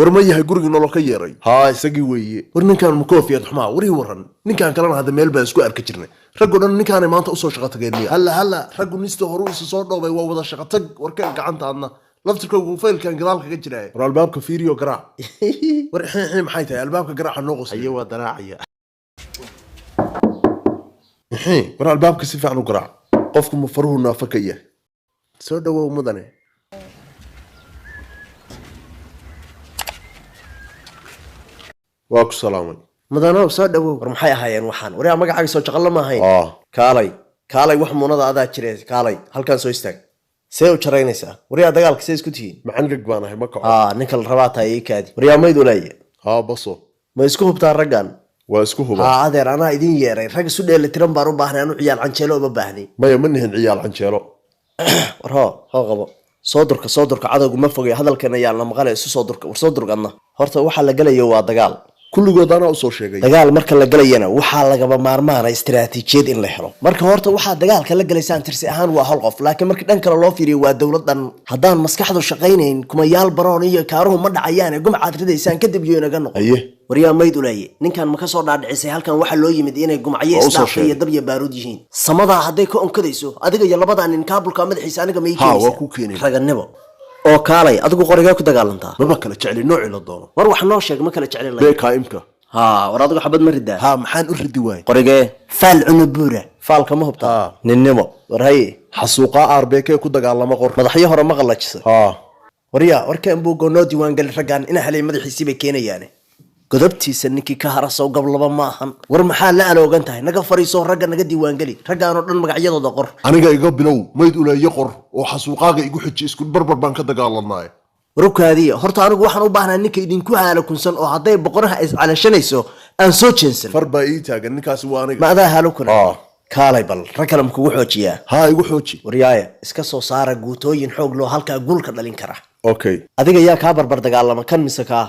ورما yahay guriga nolol ka yeeray ha isagii weeye war ninkan ma koofiyad xumaa wari waran ninkan kalena hada meel baa isku arki jirnay rag oo dhan ninkan maanta u soo shaqo tageen halla rag nisto horu isu soo dhoobay waa wada shaqo tag warka gacantaadna laftirkoodu faylkan gadaalka ka jiray war albaabka fiiriyo garaac war maxay tahay albaabka garaaca noo qosay ayo waa daraacaya war albaabka si fiican u garaac qofku ma faruhu naafakaya soo dhawow mudane واكو سلامي مدانو soo dhawow war maxay ahaayeen waxaan wariya magacaaga soo jaqal ma ahayn kaalay wax muunada adaa jiray kaalay halkan soo istaag see u jaraynaysaa wariya dagaalka see isku tihiin maxan rag baan ahay ma kaco ninka la rabaa tahay kaadi wariya mayd ulaaye baso ma isku hubtaa raggan waa isku hubaa adeer anaa idin yeeray rag isu dheelitiran baan u baahnay anu ciyaal canjeelo uma baahnay maya ma nihin ciyaal canjeelo war hoo qabo soo durka cadawgu ma fogay hadalkan ayaa la maqalay isu soo durka war soo durgadna horta waxa la galayo waa dagaal kulligood ana u soo sheegay dagaal marka la galayana waxa lagaba maarmaana istiraatiijiyad in la helo marka horta waxa dagaalka la galaysaan tirsi ahaan waa hal qof laakiin markii dhan kale loo fiiriyo waa dawladan hadaan maskaxdu shaqaynayn kuma yaal baroon iyo kaaruhu ma dhacayaan gumcad ridaysaan kadib iyo inaga noqon wariya mayd ulaaye ninkan ma ka soo dhaadhicisay halkan waxa loo yimid inay gumcaye isdhaafay iyo dab iyo baaruud yihiin samada haday ka onkadayso adiga iyo labada nin kaabulka madaxiisa aniga ma keenaysaa waa ku keenay raganimo oo kaalay adigu qoriga ku dagaalantaa ma kala jecel nooc la doono war wax noo sheeg ma kala jecel la beekaimka war adigu xabad ma ridaa maxaan u ridi waay qoriga faal cunubura faal kama hubta ninnimo war hay xasuuqa arbeeke ku dagaalama qor madaxyo hore ma qalajisay wariya warkan buu goonoo diiwaan gal ragaan ina halay madaxiisii bay keenayaan godobtiisa ninkii ka harasow gablaba ma ahan war maxaa la aloogan tahay naga fariiso ragga naga diiwaan gali raggaan oo dhan magacyadooda qor aniga iga bilow mayd ulaaye qor oo xasuuqaaga igu xiji isku barbar baan ka dagaalanay warkaadiya horta anigu waxaan u baahnaa ninka idinku haala kunsan oo haday boqoraha is calashanayso aan soo jeensan farba ii taagan ninkaasi waa aniga ma adaa haalo kuna kaalay bal rakalam kugu xoojiya igu xooji wariyaaya iska soo saara guutooyin xoog loo halka guulka dhalin kara okay adiga yaa ka barbar dagaalama kan mise ka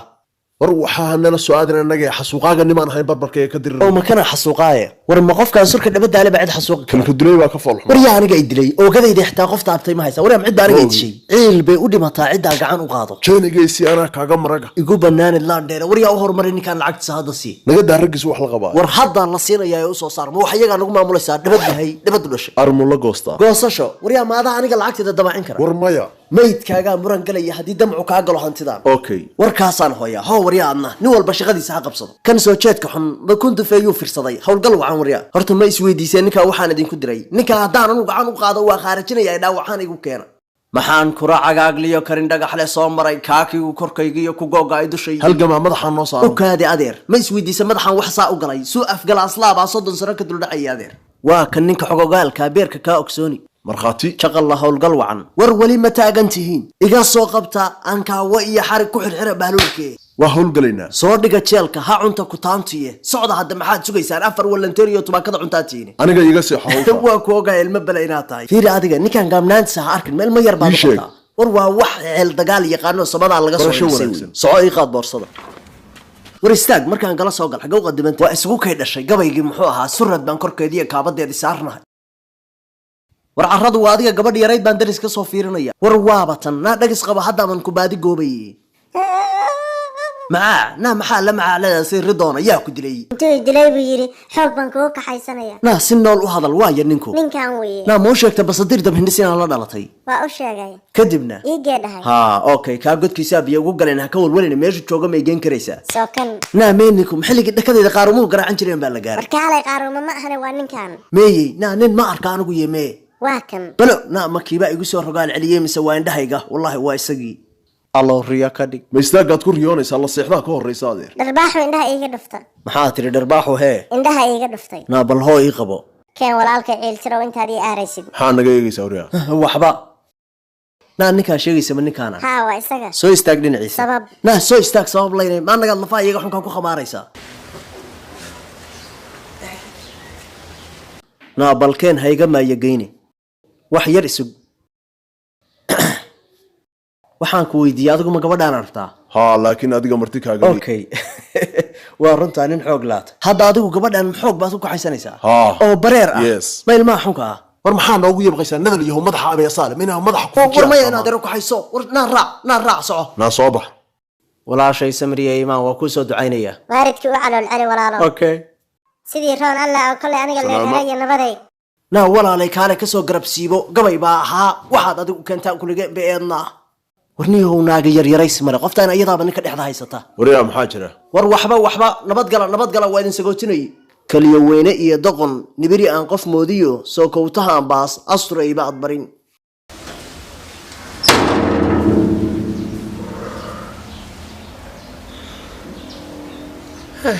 war waxa nala soo aadna anaga xasuuqaaga niman ahayn barbarkay ka dirin oo ma kana xasuuqaaye war ma qofkaan surka dabadaale bacid xasuuq kan ku dilay waa ka falxo war yaa aniga idilay oo gadayda xitaa qof taabtay ma haysa war cid aniga idishay ciil bay u dhimataa cid gacan u qaado jeenigaysi ana kaaga maraga igu banaanid laan dheer war yaa u hormarin ninkan lacagtiisa hadda si naga daaragis wax la qabaa war hadda la siinayaa u soo saar ma wax iyaga nagu maamulaysaa dabad dhashay armu la goosta goosasho war yaa maada aniga lacagteeda dabacin kara war maya maydkaaga muran galaya hadii damcu ka galo hantidaan okay warkaasaan hooya war yaa adna nin walba shaqadiisa ha qabsado kan soo jeedka xun ma kuntu feeyo firsaday hawlgal wacan war yaa horta ma isweydiisay ninka waxaan idinku diray ninka hadaan anu gacan u qaado waa khaarijinaya dhaawacaan igu keena maxaan kura cagaagliyo karin dhagaxle soo maray kaakigu korkaygiyo ku googaay dushay halgama madaxan noo saaro kaadi adeer ma isweydiisay madaxan wax saa u galay soo afgal aslaaba 30 sano ka dul dhacay adeer waa kan ninka xogogaalka beerka ka ogsooni markhaati shaqal la hawlgal wacan war wali ma taagantihiin iga soo qabta aan kaawa iyo xarig ku xirxira baaluulkee waa hawlgalayna soo dhiga jeelka ha cunta ku taantiye socda hadda maxaad sugaysaan afar walanteeriyo tubaakada cuntaatiine aniga iga sii xawlka waa ku ogaa ilma bala inaad tahay fiiri adiga ninkan gaamnaantiisa ha arkin meel ma yar baad qabtaa war waa wax ceel dagaal yaqaano samada laga soo soo ii qaad boorsada war istaag markaan gala soo gal xaga u qadimanta waa isugu kay dhashay gabaygii muxuu ahaa surad baan korkeediyo kaabadeedii saarnahay war carradu waa adiga gabadh yarayd baan daris ka soo fiirinaya war waabatan naa dhagis qaba hadda man ku baadi goobay maxaa la macaalada si ridoona yaa ku dilay intuu dilay buu yiri xoog baan kuu kaxaysanaya si nool u hadal waaya ninku ninkan weeye moo sheegta basadiir dab hindisina la dhalatay waa u sheegay kadibna ii geedhahay okay ka godkiisa biyo ugu galeen ha ka walwalina meesha jooga ma geen karaysaa soo kan meenikum xilliga dhakadeeda qaarumu garacan jireen baa la gaaray marka halay qaaruma ma ahane waa ninkan meeyey nin ma arka anigu yeemee waa kan balo makiiba igu soo rogaal celiyay mise waa indhahayga wallahi waa isagii الله ريا كدي ما يستاقد كوريونيس الله صيحنا كور ريسادير درباحو عندها ايغا دفتا محاتري درباحو هي عندها ايغا دفتي نابل هو يقبو كان ولالك عيل ترى وانت هذه اريسيد حان نغيغيسا وريا وحبا ninka sheegaysa ma ninkaana waa isaga soo istaag dhinaciisa sabab soo istaag sabab leeyahay ma naga lafa iyaga xunka ku khamaaraysa balkeen hayga ma yageyni wax yar isug waxaan ku weydiiyay adigu ma gabadhaan artaa laakiin adiga marti kaaga okay waa runta nin xoog laat hadda adigu gabadhaan xoog baad ku kaxaysanaysaa oo bareer ah ma ilma xunka ah war maxaa noogu yeebqaysaa nadal iyo madaxa abay saalim inaa madaxa ku war ma inaad ku hayso war na raac soco na soo bax walaashay samriye imaan waa ku soo ducaynaya waaridkii u calool celi walaalo okay sidii roon allah oo kale aniga leeyahay nabaday naa walaalay kaale ka soo garabsiibo gabay baa ahaa waxaad adigu keentaan kuliga beedna warniyow naaga yaryarays male qoftaan ayadaaba ninka dhexda haysata wariyaa maxaa jira war waxba nabadgala waa idin sagootinay kaliya weyne iyo doqon nibiri aan qof moodiyo soo kowtahaan baas asturayba ad barin Hey.